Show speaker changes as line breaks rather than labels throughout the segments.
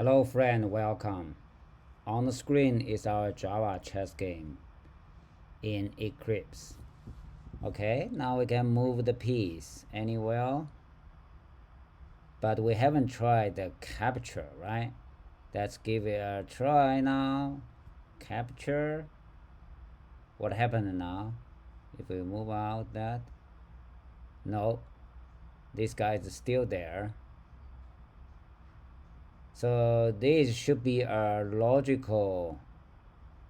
Hello friend, welcome. On the screen is our Java chess game in Eclipse. Okay, now we can move the piece anywhere. But we haven't tried the capture, right? Let's give it a try now. Capture. What happened now? If we move out that. No, this guy is still there. So this should be a logical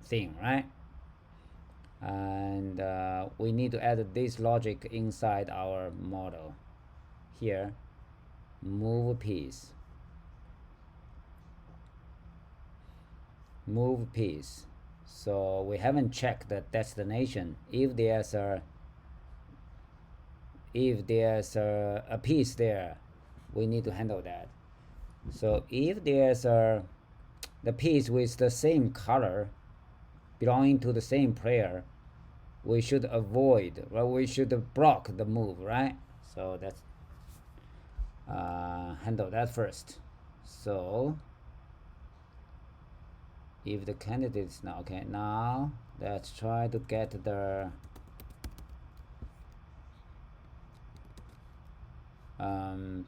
thing, right? And we need to add this logic inside our model. Here, move piece. Move piece. So we haven't checked the destination. If there's a piece there, we need to handle that. So if there's the piece with the same color belonging to the same player, we should avoid, well, we should block the move, right? So that's handle that first. So if the candidate is not okay, now let's try to get the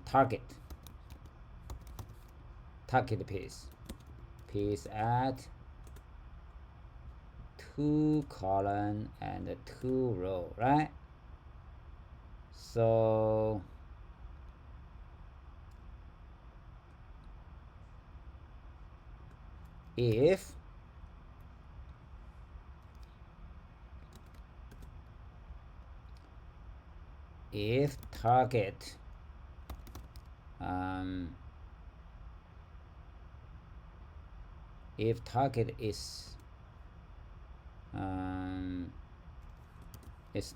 target piece at 2 column and 2 row, right? So if target is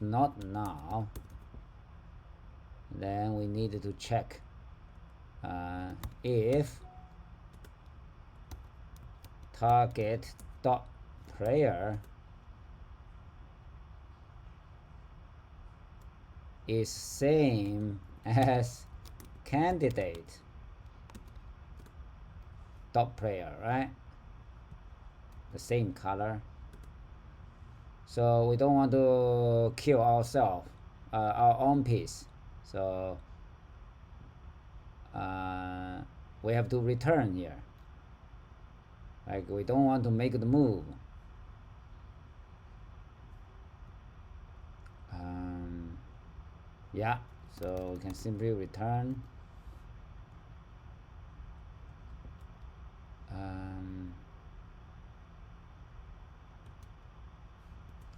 not null, then we need to check if target dot player is same as candidate dot player, right? The same color. So we don't want to kill ourselves, our own piece. So we have to return here. Like we don't want to make the move. Yeah, so we can simply return.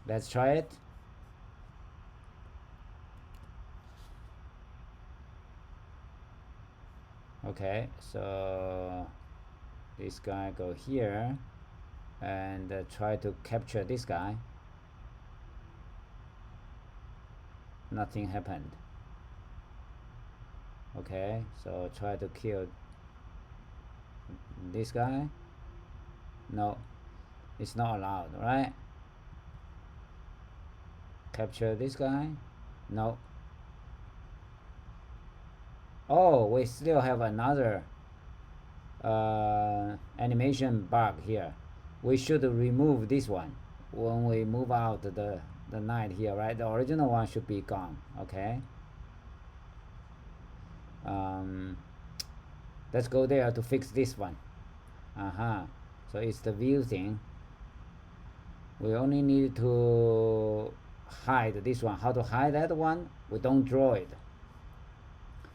Let's try it. Okay, so this guy go here and try to capture this guy. Nothing happened. Okay, so try to kill this guy. No, it's not allowed, right? Capture this guy. No. Oh, we still have another animation bug here. We should remove this one when we move out the knight here, right? The original one should be gone. Okay, let's go there to fix this one. So it's the view thing. We only need to hide this one. How to hide that one? We don't draw it.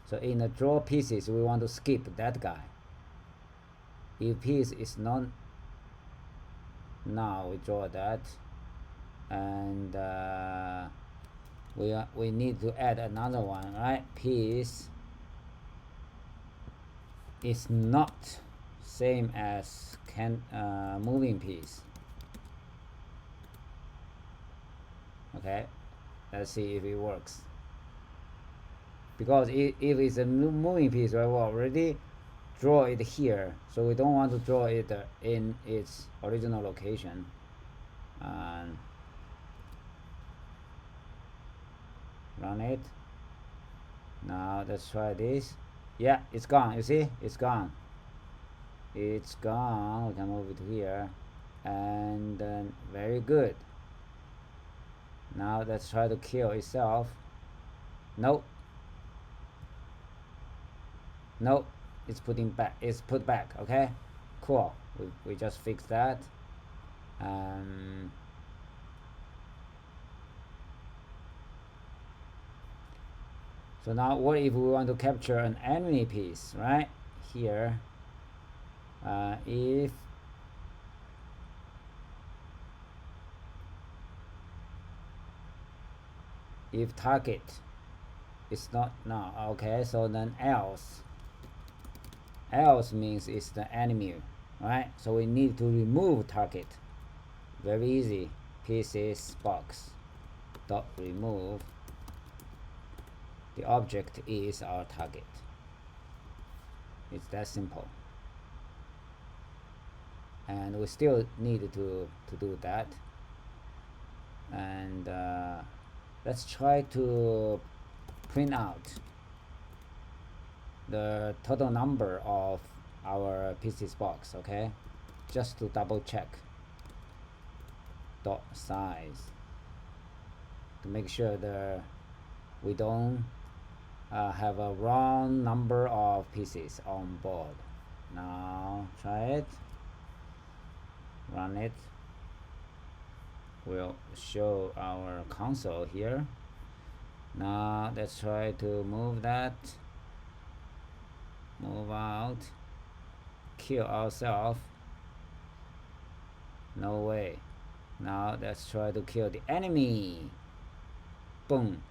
So in the draw pieces, we want to skip that guy. If piece is not, now we draw that, and we need to add another one, right? Piece is not same as moving piece. Okay, let's see if it works. Because if it's a moving piece, right, we already draw it here, so we don't want to draw it in its original location. Run it. Now let's try this. Yeah, it's gone. You see, it's gone. it's gone. We can move it here, and very good. Now let's try to kill itself. Nope. Nope. It's putting back. It's put back. Okay. Cool. We just fixed that. So now what if we want to capture an enemy piece, right? Here, if target is not now, okay, so then else means it's the enemy, right? So we need to remove target. Very easy. piecesBox dot remove. The object is our target. It's that simple. And we still need to do that. And let's try to print out the total number of our piecesBox, okay? Just to double check. Dot size to make sure that we don't have a wrong number of pieces on board. Now try it, run it. We'll show our console here. Now let's try to move that, move out, kill ourselves. No way. Now let's try to kill the enemy. Boom.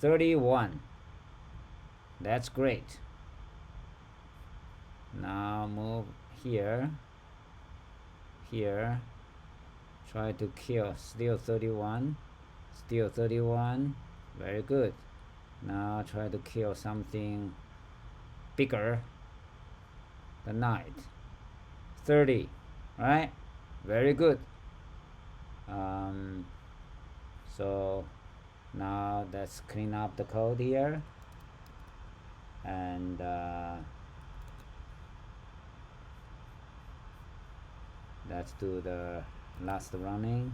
31. That's great. Now move here. Here. Try to kill. Still 31. Still 31. Very good. Now try to kill something bigger. The knight. 30. Right? Very good. So now let's clean up the code here, and let's do the last running.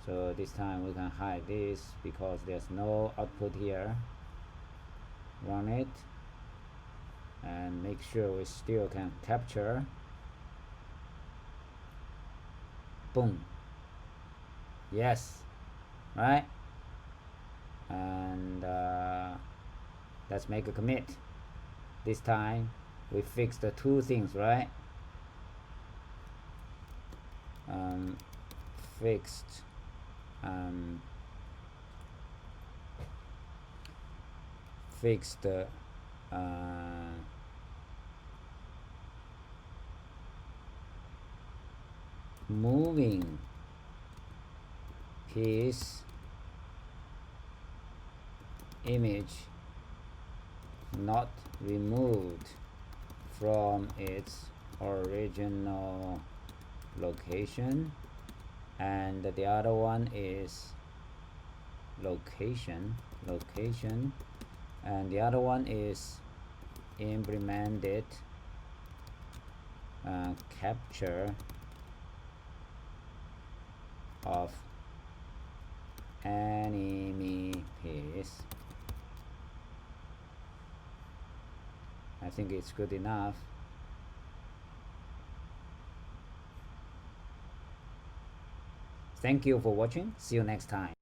So this time we can hide this because there's no output here. Run it and make sure we still can capture. Boom. Yes, right? And let's make a commit. This time we fixed the two things, right? Fixed moving piece image not removed from its original location, and the other one is location, and the other one is implemented capture of enemy piece. I think it's good enough. Thank you for watching. See you next time.